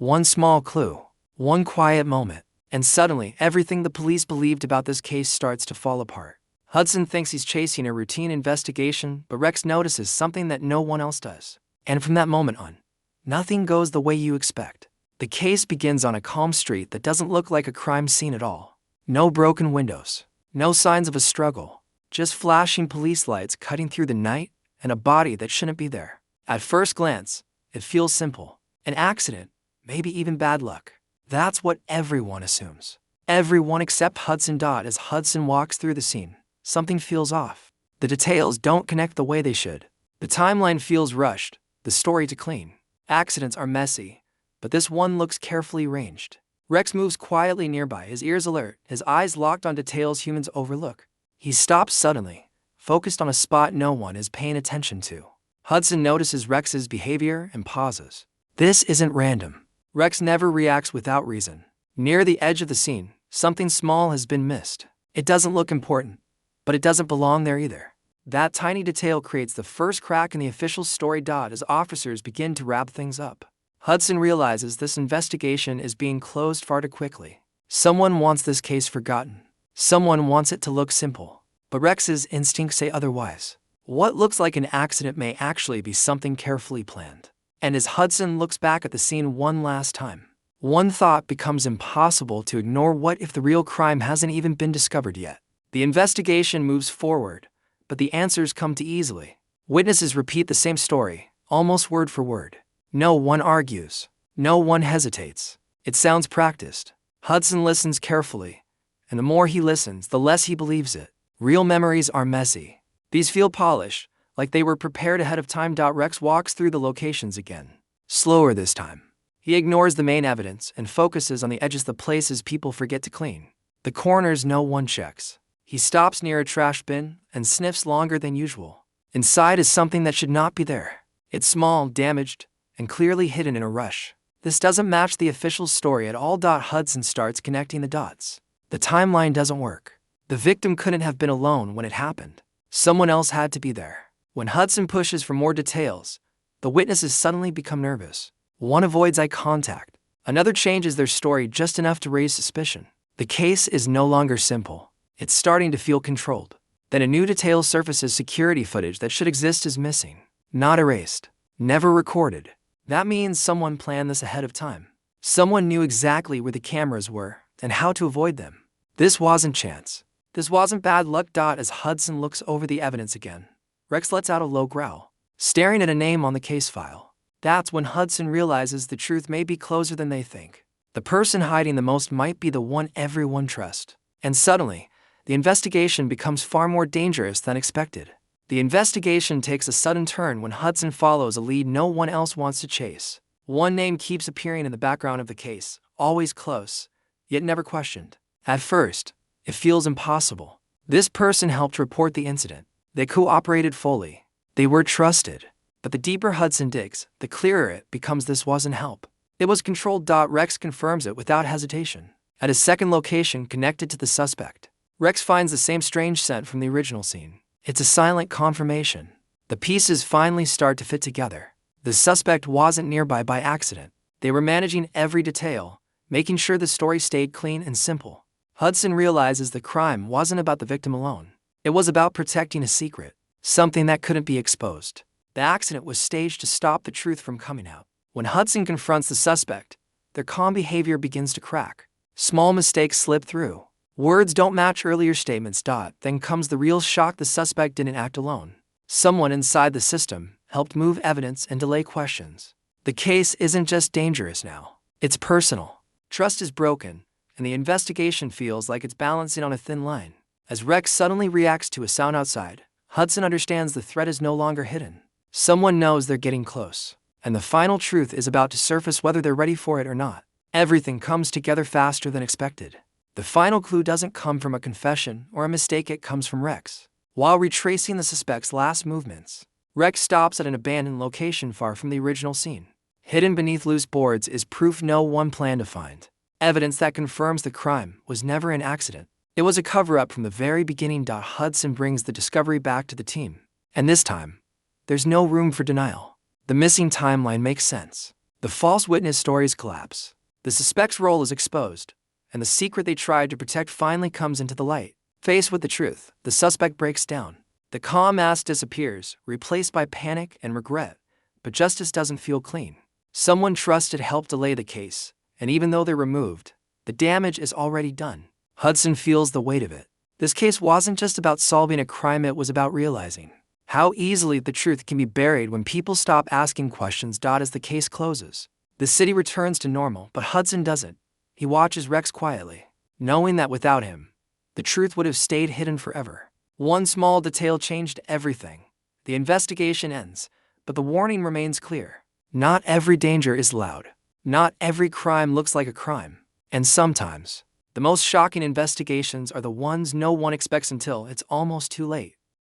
One small clue, one quiet moment, and suddenly everything the police believed about this case starts to fall apart. Hudson thinks he's chasing a routine investigation, but Rex notices something that no one else does. And from that moment on, nothing goes the way you expect. The case begins on a calm street that doesn't look like a crime scene at all. No broken windows, no signs of a struggle, just flashing police lights cutting through the night and a body that shouldn't be there. At first glance, it feels simple. An accident, maybe even bad luck. That's what everyone assumes. Everyone except Hudson. As Hudson walks through the scene, something feels off. The details don't connect the way they should. The timeline feels rushed, the story too clean. Accidents are messy, but this one looks carefully arranged. Rex moves quietly nearby, his ears alert, his eyes locked on details humans overlook. He stops suddenly, focused on a spot no one is paying attention to. Hudson notices Rex's behavior and pauses. This isn't random. Rex never reacts without reason. Near the edge of the scene, something small has been missed. It doesn't look important, but it doesn't belong there either. That tiny detail creates the first crack in the official story. As officers begin to wrap things up, Hudson realizes this investigation is being closed far too quickly. Someone wants this case forgotten. Someone wants it to look simple. But Rex's instincts say otherwise. What looks like an accident may actually be something carefully planned. And as Hudson looks back at the scene one last time, one thought becomes impossible to ignore. What if the real crime hasn't even been discovered yet? The investigation moves forward, but the answers come too easily. Witnesses repeat the same story, almost word for word. No one argues. No one hesitates. It sounds practiced. Hudson listens carefully, and the more he listens, the less he believes it. Real memories are messy. These feel polished, like they were prepared ahead of time. Rex walks through the locations again. Slower this time. He ignores the main evidence and focuses on the edges, the places people forget to clean. The corners no one checks. He stops near a trash bin and sniffs longer than usual. Inside is something that should not be there. It's small, damaged, and clearly hidden in a rush. This doesn't match the official story at all. Hudson starts connecting the dots. The timeline doesn't work. The victim couldn't have been alone when it happened. Someone else had to be there. When Hudson pushes for more details, the witnesses suddenly become nervous. One avoids eye contact. Another changes their story just enough to raise suspicion. The case is no longer simple. It's starting to feel controlled. Then a new detail surfaces. Security footage that should exist is missing. Not erased. Never recorded. That means someone planned this ahead of time. Someone knew exactly where the cameras were and how to avoid them. This wasn't chance. This wasn't bad luck. As Hudson looks over the evidence again, Rex lets out a low growl, staring at a name on the case file. That's when Hudson realizes the truth may be closer than they think. The person hiding the most might be the one everyone trusts. And suddenly, the investigation becomes far more dangerous than expected. The investigation takes a sudden turn when Hudson follows a lead no one else wants to chase. One name keeps appearing in the background of the case, always close, yet never questioned. At first, it feels impossible. This person helped report the incident. They cooperated fully. They were trusted. But the deeper Hudson digs, the clearer it becomes this wasn't help. It was controlled. Rex confirms it without hesitation. At a second location connected to the suspect, Rex finds the same strange scent from the original scene. It's a silent confirmation. The pieces finally start to fit together. The suspect wasn't nearby by accident. They were managing every detail, making sure the story stayed clean and simple. Hudson realizes the crime wasn't about the victim alone. It was about protecting a secret, something that couldn't be exposed. The accident was staged to stop the truth from coming out. When Hudson confronts the suspect, their calm behavior begins to crack. Small mistakes slip through. Words don't match earlier statements. Then comes the real shock. The suspect didn't act alone. Someone inside the system helped move evidence and delay questions. The case isn't just dangerous now. It's personal. Trust is broken, and the investigation feels like it's balancing on a thin line. As Rex suddenly reacts to a sound outside, Hudson understands the threat is no longer hidden. Someone knows they're getting close, and the final truth is about to surface whether they're ready for it or not. Everything comes together faster than expected. The final clue doesn't come from a confession or a mistake, it comes from Rex. While retracing the suspect's last movements, Rex stops at an abandoned location far from the original scene. Hidden beneath loose boards is proof no one planned to find. Evidence that confirms the crime was never an accident. It was a cover-up from the very beginning. Hudson brings the discovery back to the team. And this time, there's no room for denial. The missing timeline makes sense. The false witness stories collapse. The suspect's role is exposed, and the secret they tried to protect finally comes into the light. Faced with the truth, the suspect breaks down. The calm mask disappears, replaced by panic and regret, but justice doesn't feel clean. Someone trusted helped delay the case, and even though they're removed, the damage is already done. Hudson feels the weight of it. This case wasn't just about solving a crime, it was about realizing how easily the truth can be buried when people stop asking questions. As the case closes, the city returns to normal, but Hudson doesn't. He watches Rex quietly, knowing that without him, the truth would have stayed hidden forever. One small detail changed everything. The investigation ends, but the warning remains clear. Not every danger is loud. Not every crime looks like a crime. And sometimes, the most shocking investigations are the ones no one expects until it's almost too late.